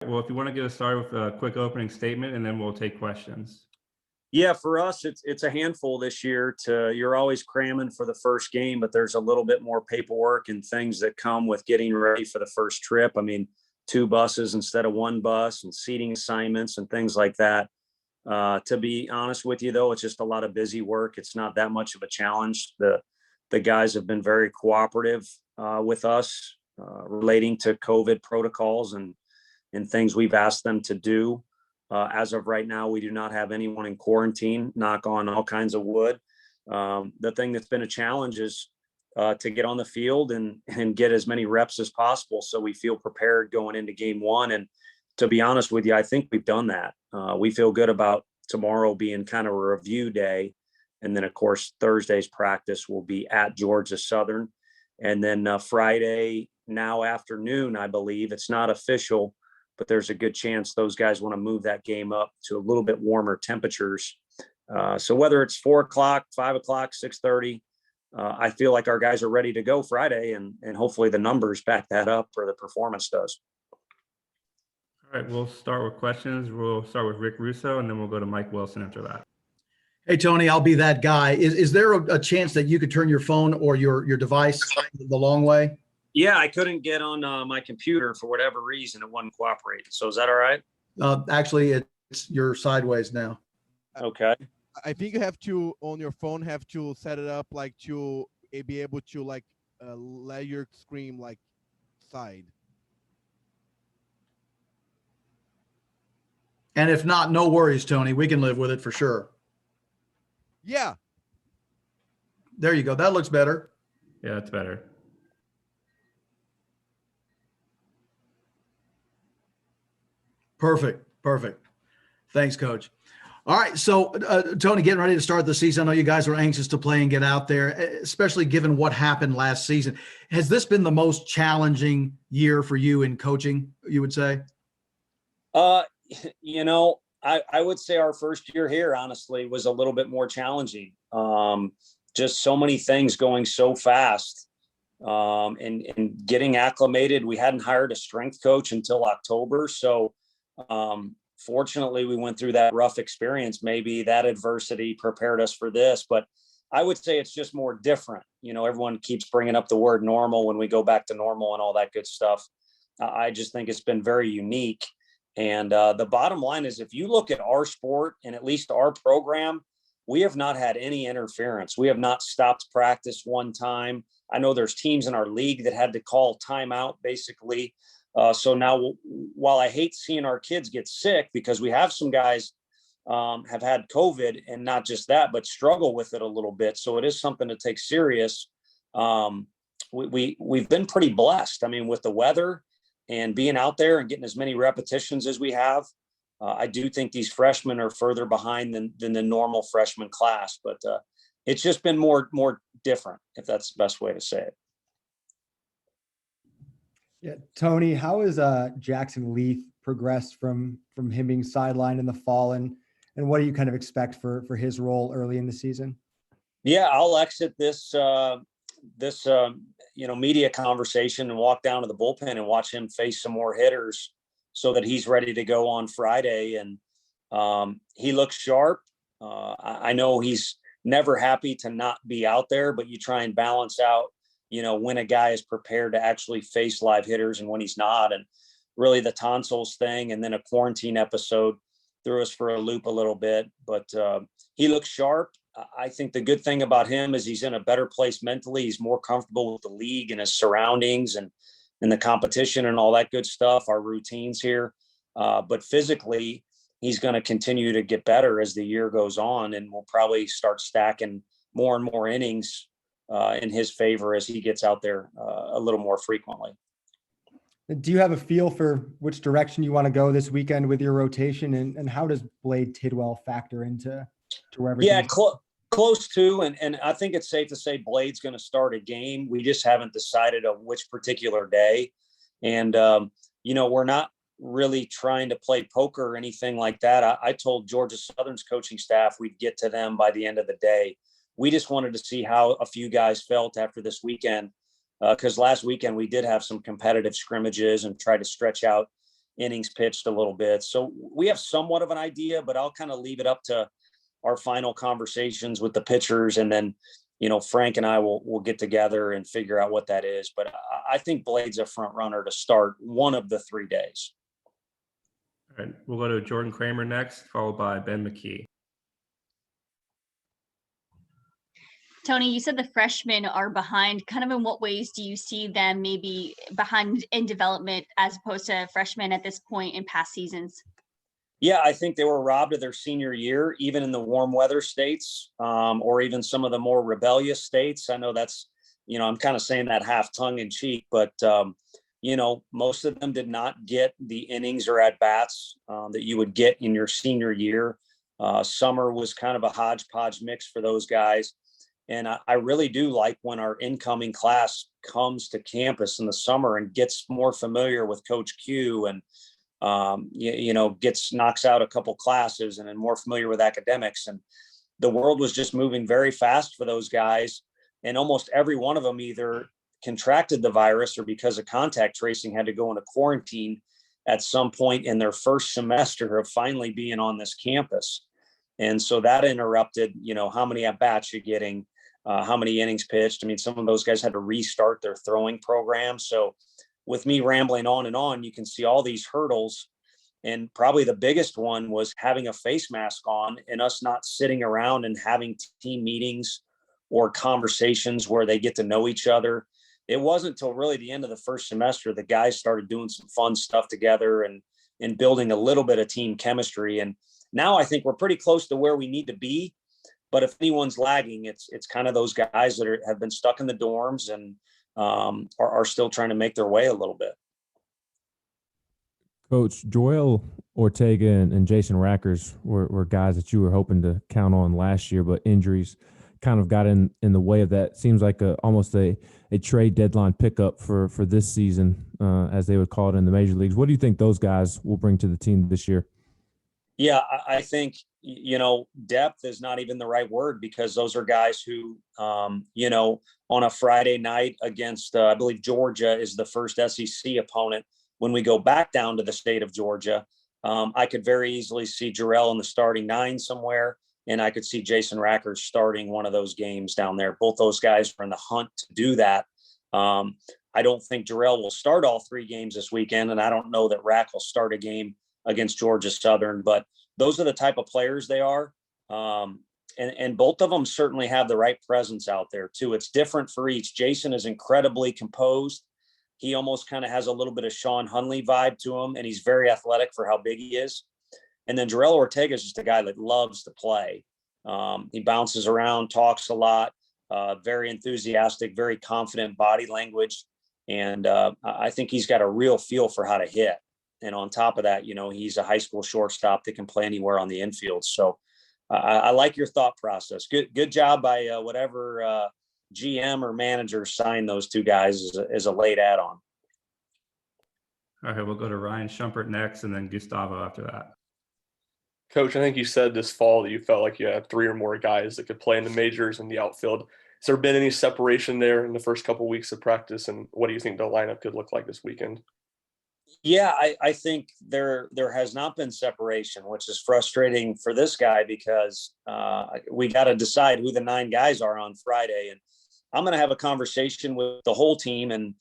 Well, if you want to get us started with a quick opening statement, and then we'll take questions. Yeah, for us, it's a handful this year. You're always cramming for the first game, but there's a little bit more paperwork and things that come with getting ready for the first trip. I mean, 2 buses instead of 1 bus, and seating assignments and things like that. To be honest with you, though, it's just a lot of busy work. It's not that much of a challenge. The guys have been very cooperative with us relating to COVID protocols and things we've asked them to do. As of right now, we do not have anyone in quarantine, knock on all kinds of wood. The thing that's been a challenge is to get on the field and get as many reps as possible, so we feel prepared going into game 1. And to be honest with you, I think we've done that. We feel good about tomorrow being kind of a review day. And then, of course, Thursday's practice will be at Georgia Southern. And then Friday, now afternoon, I believe, it's not official, but there's a good chance those guys want to move that game up to a little bit warmer temperatures. So whether it's 4 o'clock, 5 o'clock, 6:30, I feel like our guys are ready to go Friday, and hopefully the numbers back that up, or the performance does. All right, we'll start with questions. We'll start with Rick Russo, and then we'll go to Mike Wilson after that. Hey, Tony, I'll be that guy. Is there a chance that you could turn your phone or your device the long way? Yeah, I couldn't get on my computer for whatever reason. It wasn't cooperating. So is that all right? Actually, it's you're sideways now. Okay. I think you have to, on your phone, have to set it up like to be able to like let your screen like side. And if not, no worries, Tony. We can live with it for sure. Yeah. There you go. That looks better. Yeah, that's better. Perfect. Thanks, Coach. All right. So, Tony, getting ready to start the season. I know you guys are anxious to play and get out there, especially given what happened last season. Has this been the most challenging year for you in coaching, you would say? I would say our first year here, honestly, was a little bit more challenging. Just so many things going so fast, and getting acclimated. We hadn't hired a strength coach until October. So, fortunately, we went through that rough experience. Maybe that adversity prepared us for this, but I would say it's just more different. Everyone keeps bringing up the word normal when we go back to normal and all that good stuff. I just think it's been very unique. And the bottom line is, if you look at our sport and at least our program, we have not had any interference. We have not stopped practice one time. I know there's teams in our league that had to call timeout, basically. So now, while I hate seeing our kids get sick, because we have some guys have had COVID, and not just that, but struggle with it a little bit. So it is something to take serious. We've been pretty blessed. I mean, with the weather and being out there and getting as many repetitions as we have, I do think these freshmen are further behind than the normal freshman class. But it's just been more different, if that's the best way to say it. Yeah, Tony, how has Jackson Leith progressed from him being sidelined in the fall, and what do you kind of expect for his role early in the season? Yeah, I'll exit this media conversation and walk down to the bullpen and watch him face some more hitters, so that he's ready to go on Friday. And he looks sharp. I know he's never happy to not be out there, but you try and balance out, when a guy is prepared to actually face live hitters and when he's not. And really the tonsils thing, and then a quarantine episode, threw us for a loop a little bit, but he looks sharp. I think the good thing about him is he's in a better place mentally. He's more comfortable with the league and his surroundings and the competition and all that good stuff, our routines here. But physically, he's going to continue to get better as the year goes on, and we'll probably start stacking more and more innings in his favor as he gets out there a little more frequently. Do you have a feel for which direction you want to go this weekend with your rotation, and how does Blade Tidwell factor into wherever? Yeah, close to, and I think it's safe to say Blade's going to start a game. We just haven't decided on which particular day. And, we're not really trying to play poker or anything like that. I told Georgia Southern's coaching staff we'd get to them by the end of the day. We just wanted to see how a few guys felt after this weekend, because last weekend we did have some competitive scrimmages and try to stretch out, innings pitched a little bit. So we have somewhat of an idea, but I'll kind of leave it up to our final conversations with the pitchers. And then, Frank and I will get together and figure out what that is. But I think Blade's a front runner to start one of the 3 days. All right, we'll go to Jordan Kramer next, followed by Ben McKee. Tony, you said the freshmen are behind. Kind of in what ways do you see them maybe behind in development as opposed to freshmen at this point in past seasons? Yeah, I think they were robbed of their senior year, even in the warm weather states, or even some of the more rebellious states. I know that's, I'm kind of saying that half tongue in cheek, but, most of them did not get the innings or at bats that you would get in your senior year. Summer was kind of a hodgepodge mix for those guys. And I really do like when our incoming class comes to campus in the summer and gets more familiar with Coach Q and, knocks out a couple classes and then more familiar with academics. And the world was just moving very fast for those guys. And almost every one of them either contracted the virus or because of contact tracing had to go into quarantine at some point in their first semester of finally being on this campus. And so that interrupted, how many at bats you're getting, how many innings pitched. I mean, some of those guys had to restart their throwing program. So with me rambling on and on, you can see all these hurdles. And probably the biggest one was having a face mask on and us not sitting around and having team meetings or conversations where they get to know each other. It wasn't until really the end of the first semester the guys started doing some fun stuff together and building a little bit of team chemistry. And now I think we're pretty close to where we need to be. But if anyone's lagging, it's kind of those guys that have been stuck in the dorms and are still trying to make their way a little bit. Coach, Joel Ortega and Jason Rackers were guys that you were hoping to count on last year, but injuries kind of got in the way of that. Seems like almost a trade deadline pickup for this season, as they would call it in the major leagues. What do you think those guys will bring to the team this year? Yeah, I think, depth is not even the right word because those are guys who, on a Friday night against, I believe Georgia is the first SEC opponent. When we go back down to the state of Georgia, I could very easily see Jarrell in the starting 9 somewhere, and I could see Jason Rackers starting one of those games down there. Both those guys are in the hunt to do that. I don't think Jarrell will start all 3 games this weekend, and I don't know that Rack will start a game against Georgia Southern, but those are the type of players they are. And both of them certainly have the right presence out there too. It's different for each. Jason is incredibly composed. He almost kind of has a little bit of Sean Hunley vibe to him, and he's very athletic for how big he is. And then Jarrell Ortega is just a guy that loves to play. He bounces around, talks a lot, very enthusiastic, very confident body language. And I think he's got a real feel for how to hit. And on top of that, he's a high school shortstop that can play anywhere on the infield. So I like your thought process. Good job by whatever GM or manager signed those 2 guys as a late add-on. All right, we'll go to Ryan Shumpert next and then Gustavo after that. Coach, I think you said this fall that you felt like you had 3 or more guys that could play in the majors and the outfield. Has there been any separation there in the first couple of weeks of practice? And what do you think the lineup could look like this weekend? Yeah, I think there has not been separation, which is frustrating for this guy because we got to decide who the 9 guys are on Friday. And I'm going to have a conversation with the whole team and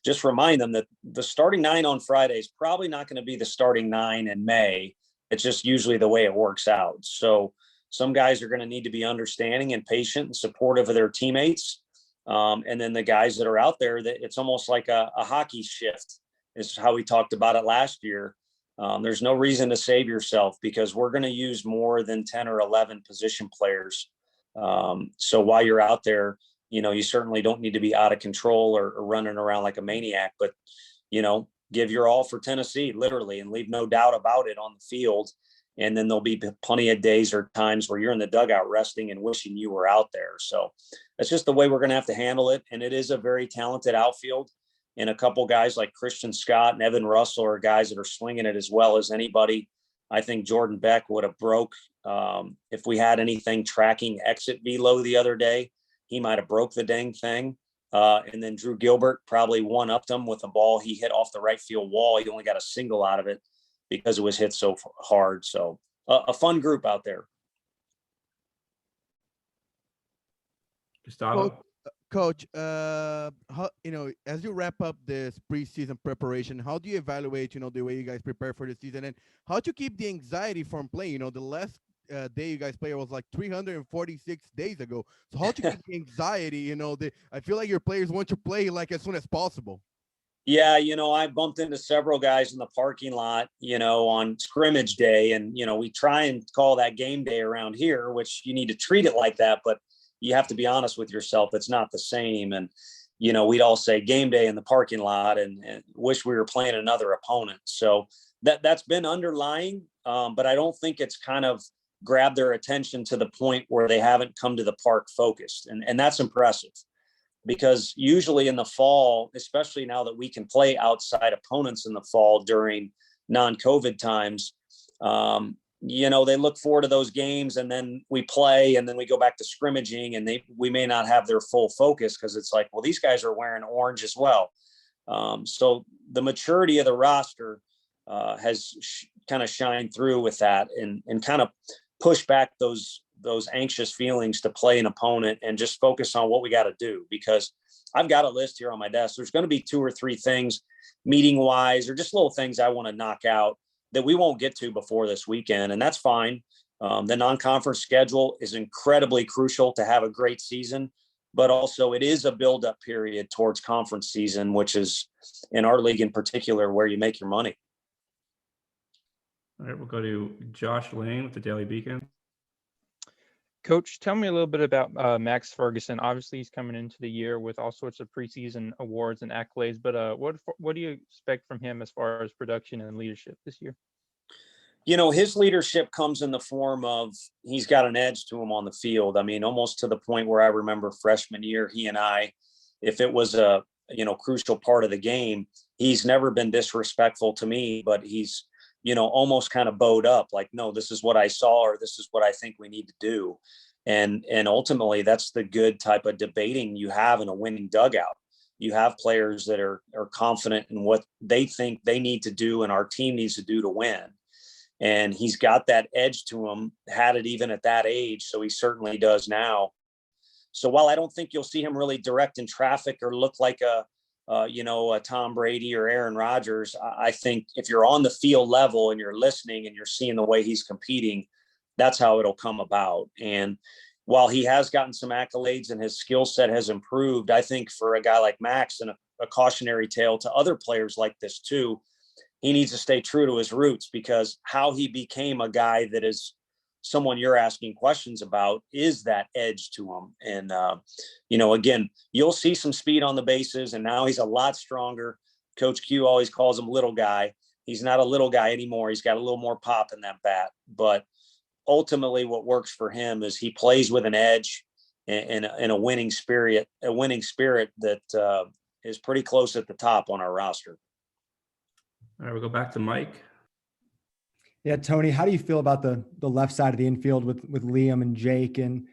just remind them that the starting 9 on Friday is probably not going to be the starting 9 in May. It's just usually the way it works out. So some guys are going to need to be understanding and patient and supportive of their teammates. And then the guys that are out there, that it's almost like a hockey shift. Is how we talked about it last year. There's no reason to save yourself because we're going to use more than 10 or 11 position players. So while you're out there, you certainly don't need to be out of control or running around like a maniac, but, give your all for Tennessee, literally, and leave no doubt about it on the field. And then there'll be plenty of days or times where you're in the dugout resting and wishing you were out there. So that's just the way we're going to have to handle it. And it is a very talented outfield. And a couple guys like Christian Scott and Evan Russell are guys that are swinging it as well as anybody. I think Jordan Beck would have broke if we had anything tracking exit velo the other day. He might have broke the dang thing. And then Drew Gilbert probably one-upped him with a ball he hit off the right field wall. He only got a single out of it because it was hit so hard. So a fun group out there. Gustavo. Coach, how, as you wrap up this preseason preparation, how do you evaluate, the way you guys prepare for the season, and how to keep the anxiety from playing? The last day you guys played was like 346 days ago. So how to keep the anxiety? I feel like your players want to play like as soon as possible. Yeah, I bumped into several guys in the parking lot, on scrimmage day, and we try and call that game day around here, which you need to treat it like that, but you have to be honest with yourself. It's not the same. And, we'd all say game day in the parking lot and wish we were playing another opponent. So that's been underlying, but I don't think it's kind of grabbed their attention to the point where they haven't come to the park focused. And that's impressive, because usually in the fall, especially now that we can play outside opponents in the fall during non-COVID times, they look forward to those games, and then we play, and then we go back to scrimmaging, and we may not have their full focus because it's like, well, these guys are wearing orange as well. So the maturity of the roster has kind of shined through with that, and kind of push back those anxious feelings to play an opponent and just focus on what we got to do. Because I've got a list here on my desk. There's going to be 2 or 3 things meeting wise, or just little things I want to knock out that we won't get to before this weekend. And that's fine. The non-conference schedule is incredibly crucial to have a great season, but also it is a build-up period towards conference season, which is in our league in particular where you make your money. All right, we'll go to Josh Lane with the Daily Beacon. Coach, tell me a little bit about Max Ferguson. Obviously, he's coming into the year with all sorts of preseason awards and accolades, but what do you expect from him as far as production and leadership this year? His leadership comes in the form of he's got an edge to him on the field. I mean, almost to the point where I remember freshman year, he and I, if it was a crucial part of the game, he's never been disrespectful to me, but he's almost kind of bowed up, like, no, this is what I saw, or this is what I think we need to do. And ultimately that's the good type of debating you have in a winning dugout. You have players that are confident in what they think they need to do and our team needs to do to win. And he's got that edge to him, had it even at that age. So he certainly does now. So while I don't think you'll see him really direct in traffic or look like a Tom Brady or Aaron Rodgers, I think if you're on the field level and you're listening and you're seeing the way he's competing, that's how it'll come about. And while he has gotten some accolades and his skill set has improved, I think for a guy like Max, and a cautionary tale to other players like this too, he needs to stay true to his roots, because how he became a guy that is someone you're asking questions about is that edge to him. And, again, you'll see some speed on the bases, and now he's a lot stronger. Coach Q always calls him little guy. He's not a little guy anymore. He's got a little more pop in that bat. But ultimately what works for him is he plays with an edge and a winning spirit that is pretty close at the top on our roster. All right, we'll go back to Mike. Yeah, Tony, how do you feel about the left side of the infield with Liam and Jake? And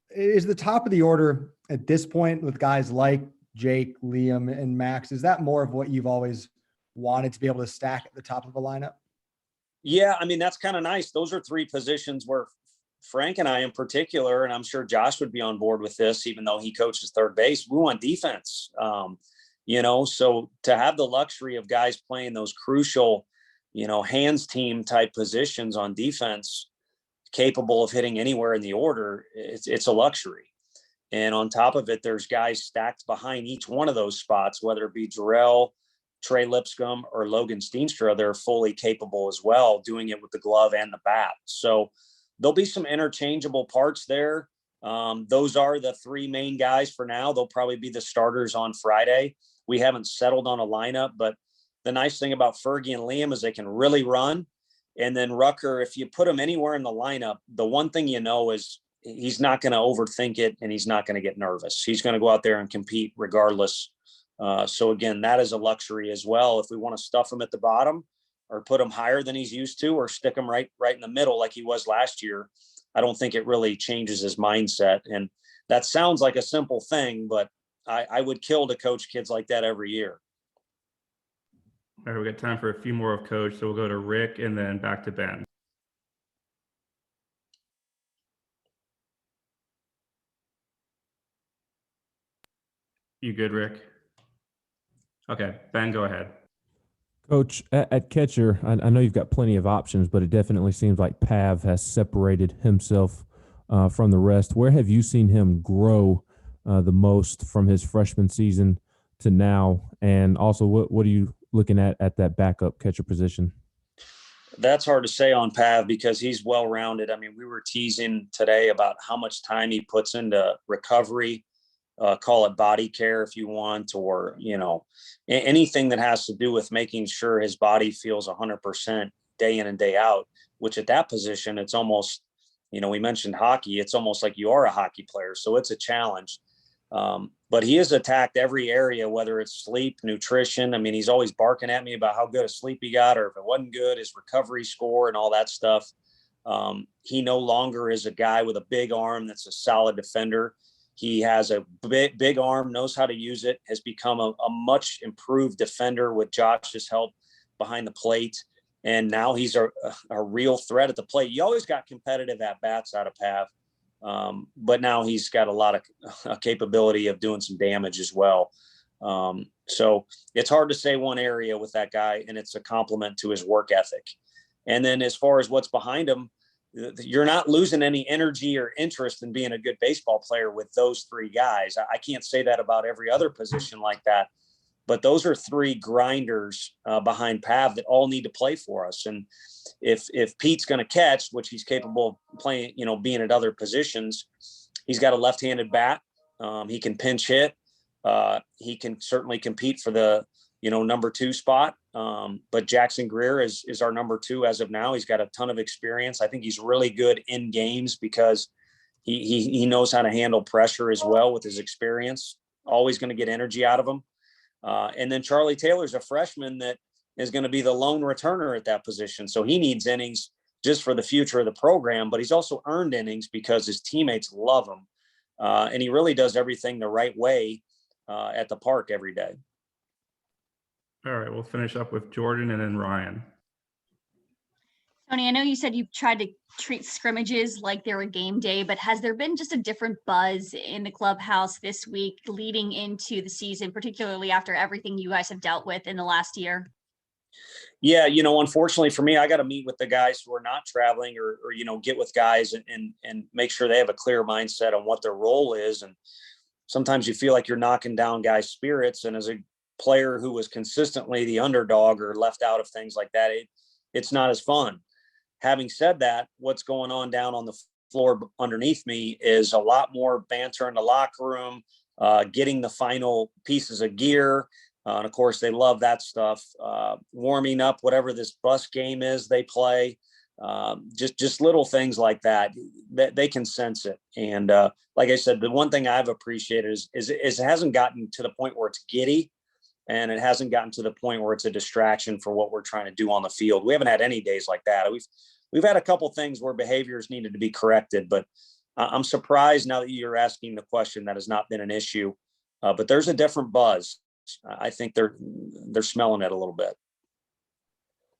is the top of the order at this point with guys like Jake, Liam, and Max, is that more of what you've always wanted to be able to stack at the top of the lineup? Yeah, I mean, that's kind of nice. Those are 3 positions where Frank and I in particular, and I'm sure Josh would be on board with this, even though he coaches third base, we want defense. So to have the luxury of guys playing those crucial, hands team type positions on defense, capable of hitting anywhere in the order, it's a luxury. And on top of it, there's guys stacked behind each one of those spots, whether it be Jarrell, Trey Lipscomb, or Logan Steenstra. They're fully capable as well, doing it with the glove and the bat. So there'll be some interchangeable parts there. Those are the 3 main guys for now. They'll probably be the starters on Friday. We haven't settled on a lineup, but the nice thing about Fergie and Liam is they can really run. And then Rucker, if you put him anywhere in the lineup, the one thing is he's not going to overthink it, and he's not going to get nervous. He's going to go out there and compete regardless. So again, that is a luxury as well. If we want to stuff him at the bottom or put him higher than he's used to, or stick him right in the middle like he was last year, I don't think it really changes his mindset. And that sounds like a simple thing, but I would kill to coach kids like that every year. All right, we got time for a few more of Coach, so we'll go to Rick and then back to Ben. You good, Rick? Okay, Ben, go ahead. Coach, at catcher, I know you've got plenty of options, but it definitely seems like Pav has separated himself from the rest. Where have you seen him grow the most from his freshman season to now? And also, what are you looking at that backup catcher position? That's hard to say on Pav because he's well-rounded. I mean, we were teasing today about how much time he puts into recovery, call it body care if you want, or, anything that has to do with making sure his body feels 100% day in and day out, which at that position, it's almost, we mentioned hockey. It's almost like you are a hockey player. So it's a challenge. But he has attacked every area, whether it's sleep, nutrition. I mean, he's always barking at me about how good a sleep he got, or if it wasn't good, his recovery score and all that stuff. He no longer is a guy with a big arm that's a solid defender. He has a big arm, knows how to use it, has become a much improved defender with Josh's help behind the plate. And now he's a real threat at the plate. You always got competitive at-bats out of Pav. But now he's got a lot of capability of doing some damage as well. So it's hard to say one area with that guy, and it's a compliment to his work ethic. And then as far as what's behind him, you're not losing any energy or interest in being a good baseball player with those three guys. I can't say that about every other position like that, but those are three grinders behind Pav that all need to play for us. And if Pete's going to catch, which he's capable of playing, being at other positions, he's got a left-handed bat. He can pinch hit. He can certainly compete for the, number 2 spot. But Jackson Greer is our number 2 as of now. He's got a ton of experience. I think he's really good in games because he knows how to handle pressure as well with his experience. Always going to get energy out of him. And then Charlie Taylor's a freshman that is going to be the lone returner at that position. So he needs innings just for the future of the program, but he's also earned innings because his teammates love him. And he really does everything the right way at the park every day. All right, we'll finish up with Jordan and then Ryan. Tony, I know you said you tried to treat scrimmages like they were game day, but has there been just a different buzz in the clubhouse this week leading into the season, particularly after everything you guys have dealt with in the last year? Yeah, unfortunately for me, I got to meet with the guys who are not traveling or get with guys and make sure they have a clear mindset on what their role is. And sometimes you feel like you're knocking down guys' spirits. And as a player who was consistently the underdog or left out of things like that, it's not as fun. Having said that, what's going on down on the floor underneath me is a lot more banter in the locker room, getting the final pieces of gear. And of course, they love that stuff. Warming up, whatever this bus game is they play, just little things like that they can sense it. And like I said, the one thing I've appreciated is it hasn't gotten to the point where it's giddy, and it hasn't gotten to the point where it's a distraction for what we're trying to do on the field. We haven't had any days like that. We've had a couple things where behaviors needed to be corrected, but I'm surprised now that you're asking the question that has not been an issue. But there's a different buzz. I think they're smelling it a little bit.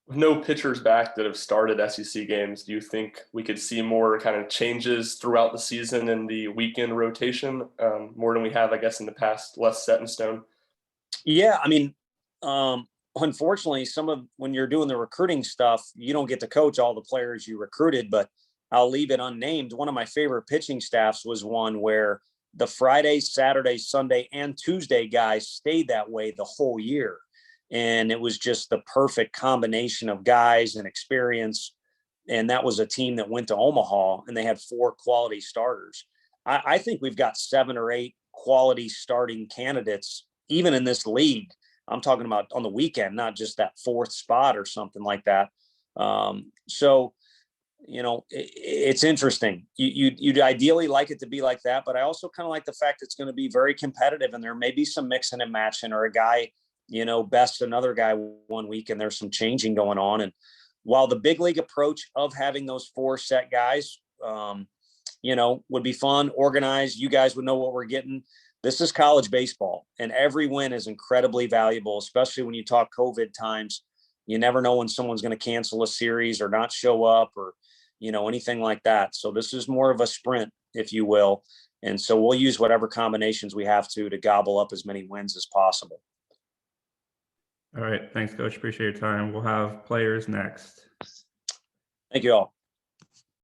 With no pitchers back that have started SEC games, do you think we could see more kind of changes throughout the season in the weekend rotation, more than we have, I guess, in the past, less set in stone? Yeah, I mean, unfortunately, when you're doing the recruiting stuff, you don't get to coach all the players you recruited, but I'll leave it unnamed. One of my favorite pitching staffs was one where the Friday, Saturday, Sunday, and Tuesday guys stayed that way the whole year. And it was just the perfect combination of guys and experience. And that was a team that went to Omaha, and they had 4 quality starters. I think we've got 7 or 8 quality starting candidates, even in this league. I'm talking about on the weekend, not just that 4th spot or something like that. So, it's interesting. You'd ideally like it to be like that, but I also kind of like the fact it's going to be very competitive, and there may be some mixing and matching, or a guy, best another guy one week, and there's some changing going on. And while the big league approach of having those 4 set guys, would be fun, organized, you guys would know what we're getting. this is college baseball, and every win is incredibly valuable, especially when you talk COVID times. You never know when someone's going to cancel a series or not show up or, anything like that. So this is more of a sprint, if you will. And so we'll use whatever combinations we have to gobble up as many wins as possible. All right. Thanks, Coach. Appreciate your time. We'll have players next. Thank you all.